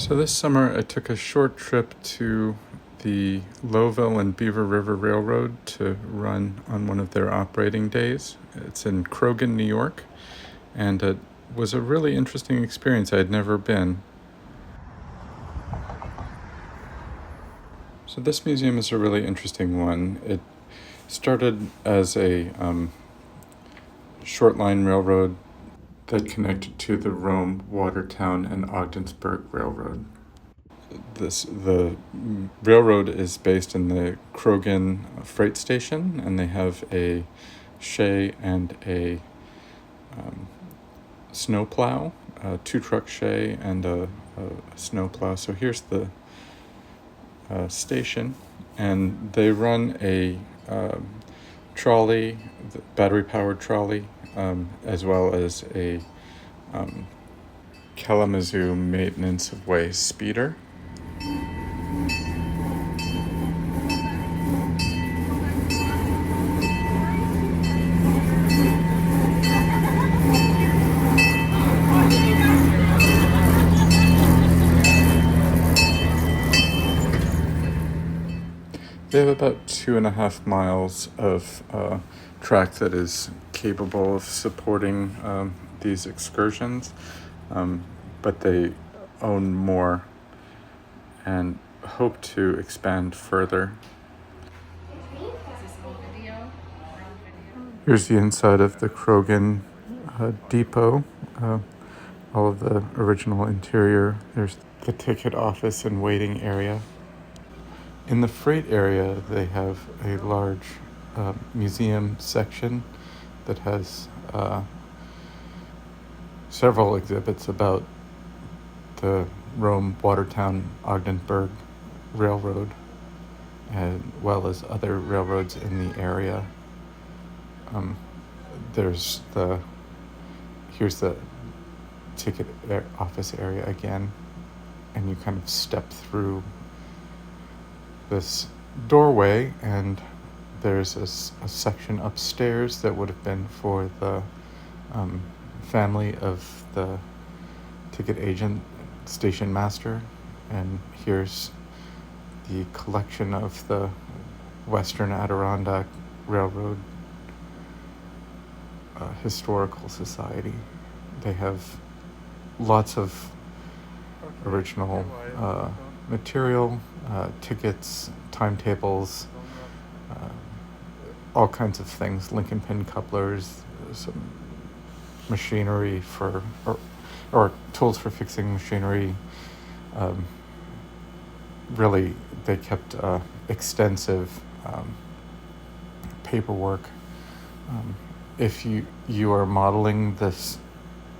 So this summer I took a short trip to the Lowville and Beaver River Railroad to run on one of their operating days. It's in Croghan, New York, and it was a really interesting experience. I had never been. So this museum is a really interesting one. It started as a short line railroad that connected to the Rome, Watertown, and Ogdensburg Railroad. The railroad is based in the Croghan freight station, and they have a shay and a snowplow, a 2-truck shay and a snowplow. So here's the station, and they run a trolley, battery-powered trolley, as well as a Kalamazoo maintenance of way speeder. They have about 2.5 miles of track that is capable of supporting these excursions, but they own more and hope to expand further. Here's the inside of the Croghan depot, all of the original interior. There's the ticket office and waiting area. In the freight area, they have a large museum section that has several exhibits about the Rome, Watertown, Ogdensburg Railroad, as well as other railroads in the area. Here's the ticket office area again, and you kind of step through this doorway, and there's a section upstairs that would have been for the family of the ticket agent, station master, and here's the collection of the Western Adirondack Railroad Historical Society. They have lots of original material, tickets, timetables, all kinds of things, Lincoln pin couplers, some machinery or tools for fixing machinery. Really, they kept extensive paperwork. If you are modeling this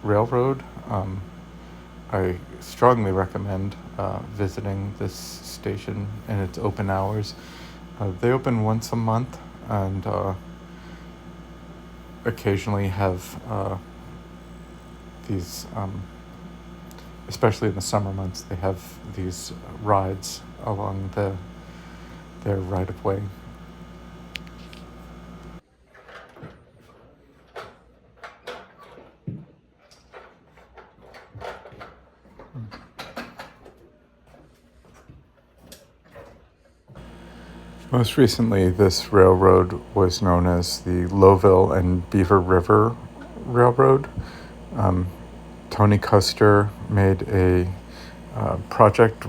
railroad, I strongly recommend visiting this station in its open hours. They open once a month, and occasionally have these, especially in the summer months, they have these rides along their right-of-way. Most recently, this railroad was known as the Lowville and Beaver River Railroad. Tony Koester made a project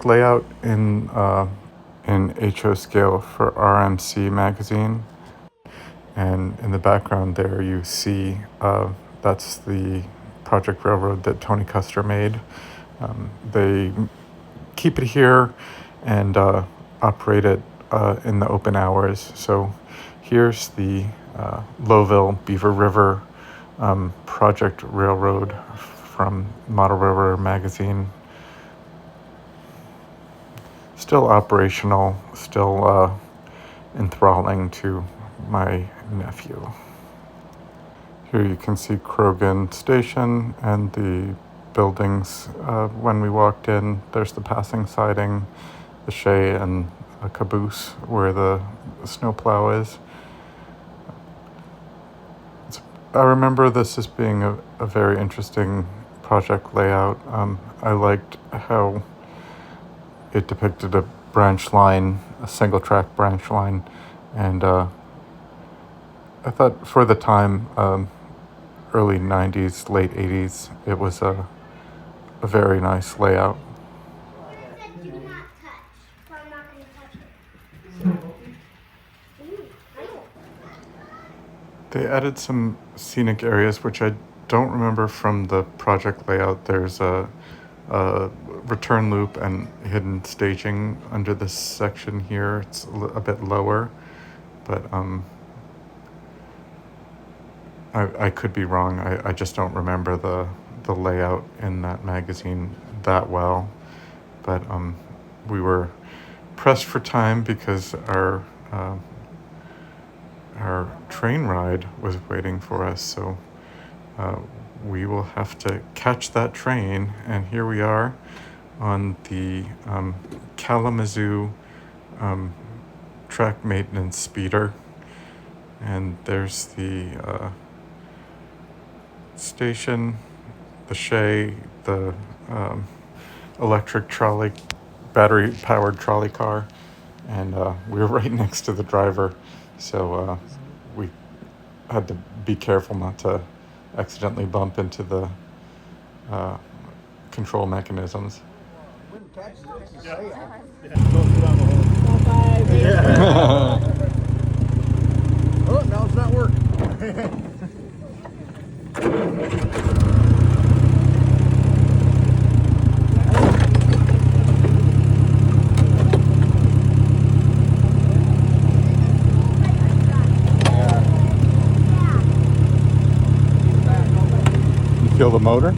layout in HO scale for RMC magazine, and in the background there you see that's the project railroad that Tony Koester made. They keep it here and operate it in the open hours. So here's the Lowville Beaver River project railroad from Model Railroad magazine. Still operational, still enthralling to my nephew. Here you can see Croghan Station and the buildings. When we walked in, there's the passing siding, the shay, and a caboose where the snowplow is. I remember this as being a very interesting project layout. I liked how it depicted a branch line, a single track branch line, and I thought for the time, early 90s, late 80s, it was a very nice layout. Do not touch, so I'm not going to touch it. They added some scenic areas, which I don't remember from the project layout. There's a return loop and hidden staging under this section here. It's a bit lower, but I could be wrong. I just don't remember the layout in that magazine that well. But we were pressed for time because our train ride was waiting for us, so we will have to catch that train. And here we are on the Kalamazoo track maintenance speeder, and there's the station, the Shay, the electric trolley, battery powered trolley car, and we're right next to the driver, so we had to be careful not to accidentally bump into the control mechanisms. Oh, now it's not working. Feel the motor?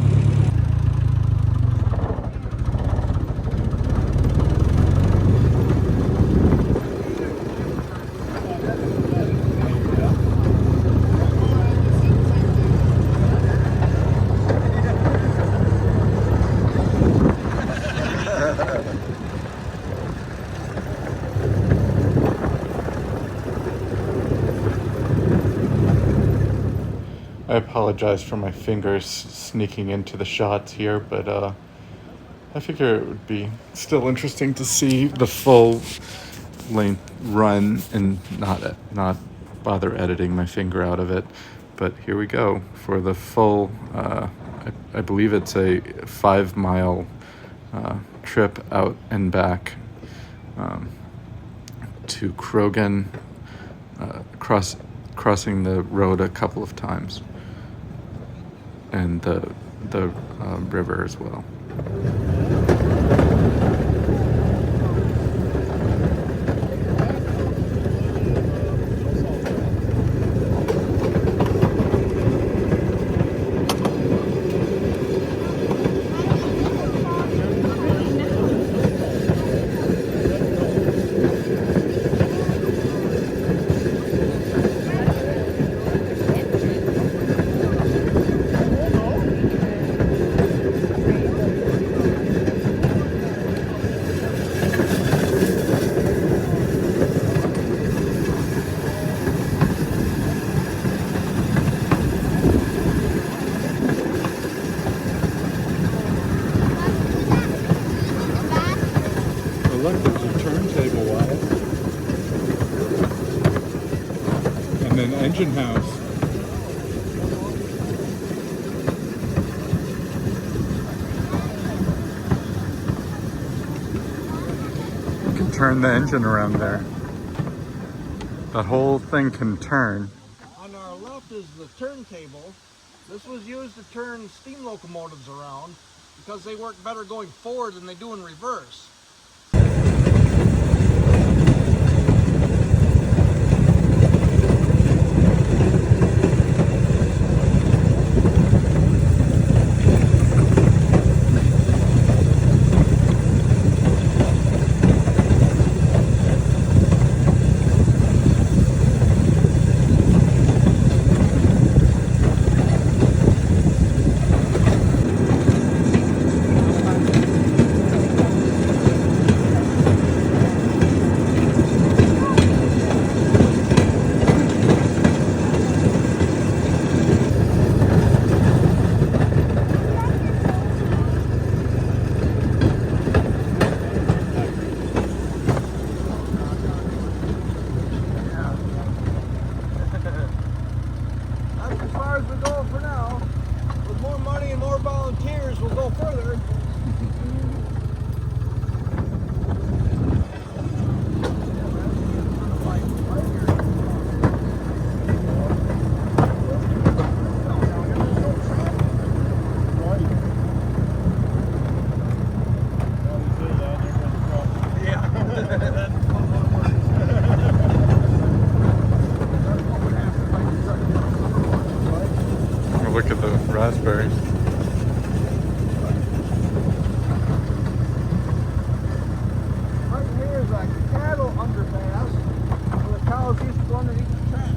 I apologize for my fingers sneaking into the shots here, but I figure it would be still interesting to see the full length run and not bother editing my finger out of it. But here we go for the full, I believe it's a 5-mile trip out and back to Croghan, crossing the road a couple of times, and the river as well. Look, there's a turntable wire, and then engine house. You can turn the engine around there. That whole thing can turn. On our left is the turntable. This was used to turn steam locomotives around because they work better going forward than they do in reverse. more volunteers, we'll go further. Look at the raspberries. Right here is a cattle underpass where the cows used to go underneath the tracks.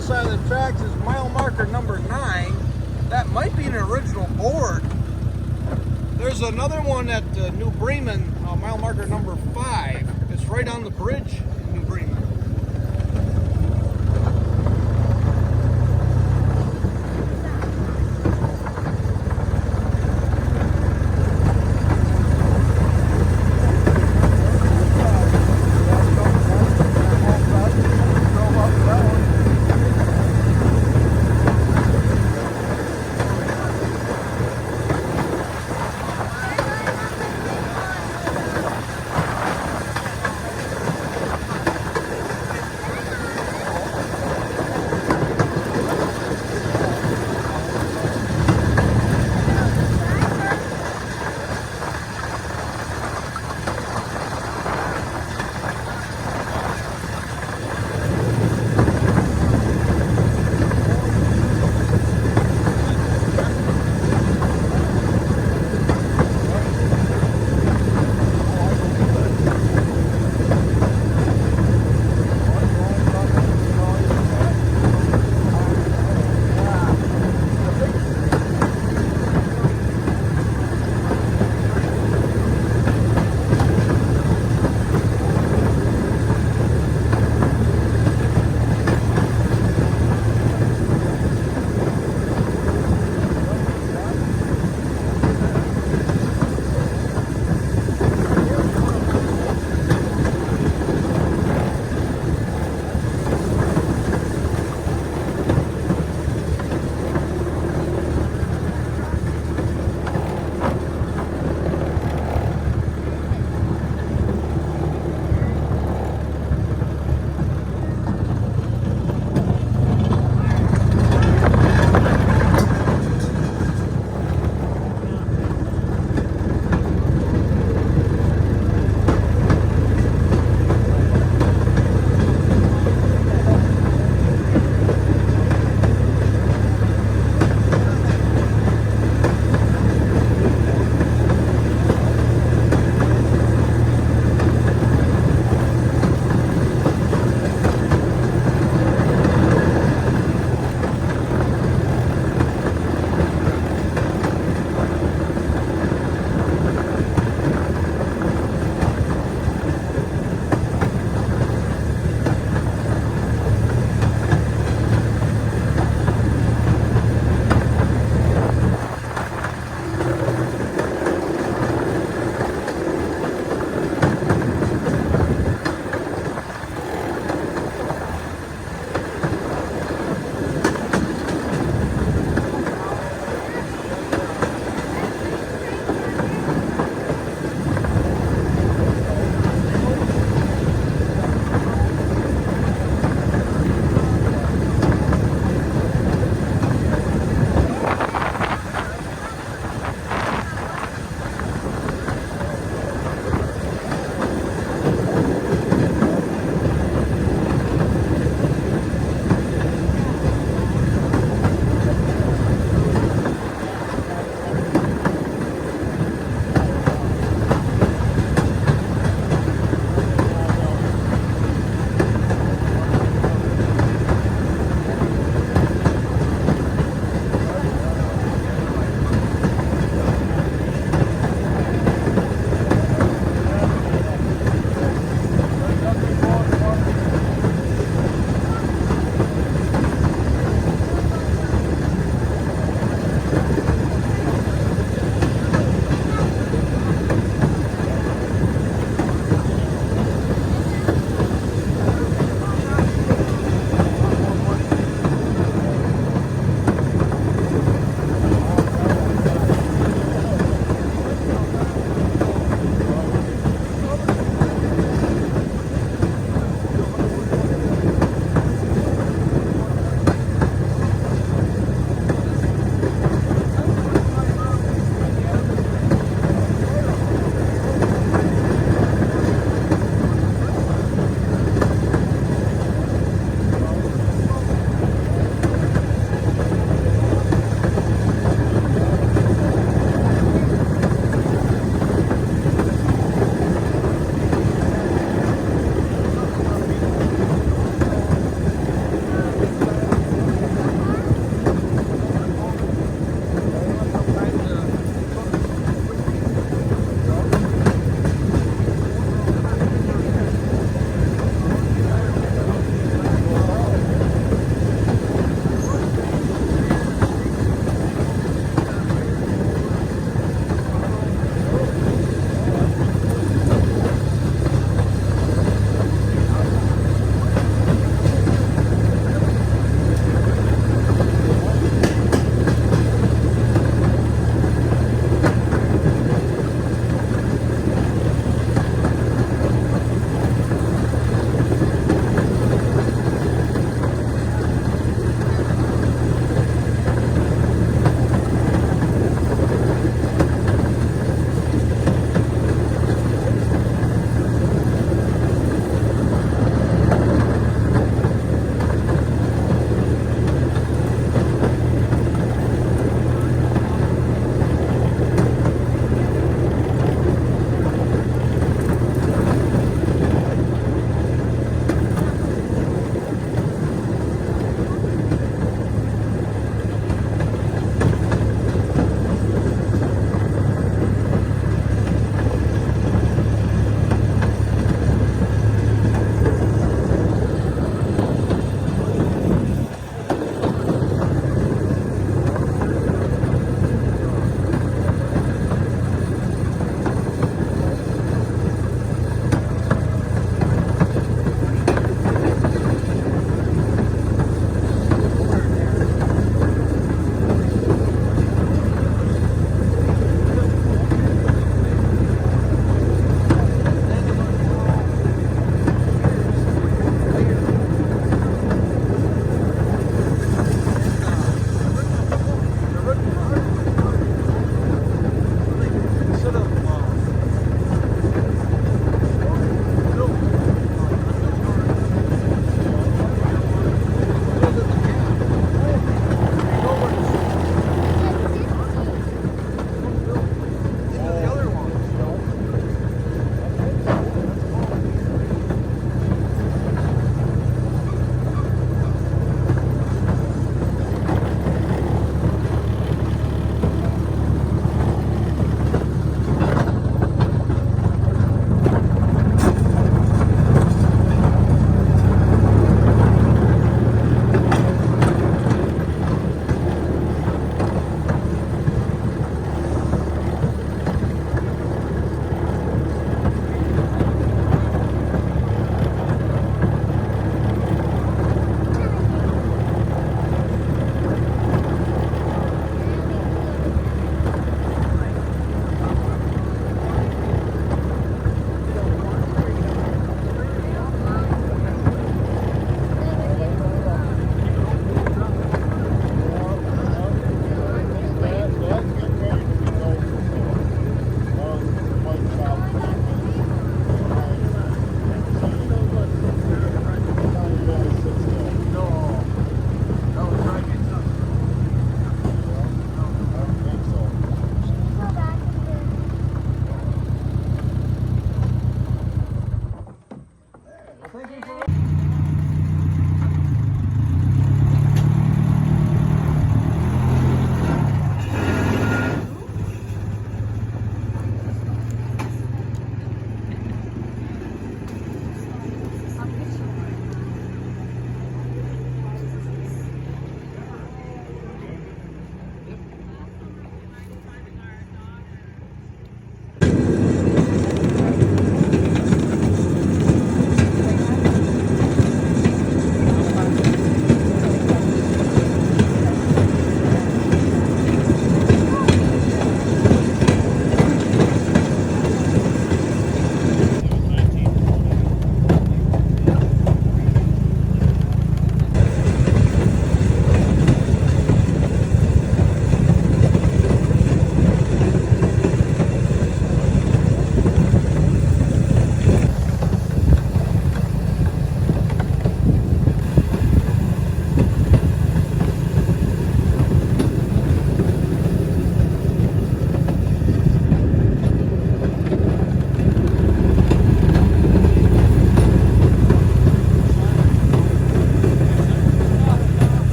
Side of the tracks is mile marker number 9. That might be an original board. There's another one at New Bremen, mile marker number 5. It's right on the bridge in New Bremen.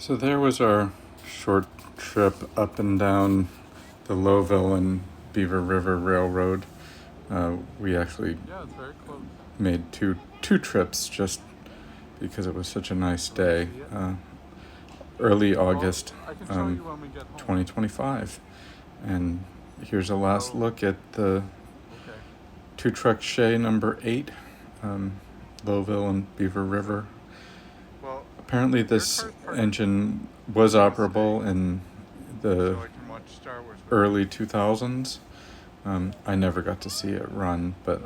So there was our short trip up and down the Lowville and Beaver River Railroad. We actually Yeah, it's very close. made two trips just because it was such a nice day. Early August, I can show you when we get home. 2025. And here's a last look at the Okay. 2-truck Shay number 8, Lowville and Beaver River. Well, Apparently this engine was operable in the so I can watch Star Wars. early 2000s. I never got to see it run, but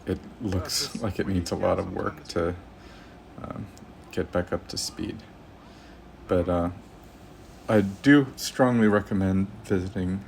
it looks like it needs a lot of work to get back up to speed. But I do strongly recommend visiting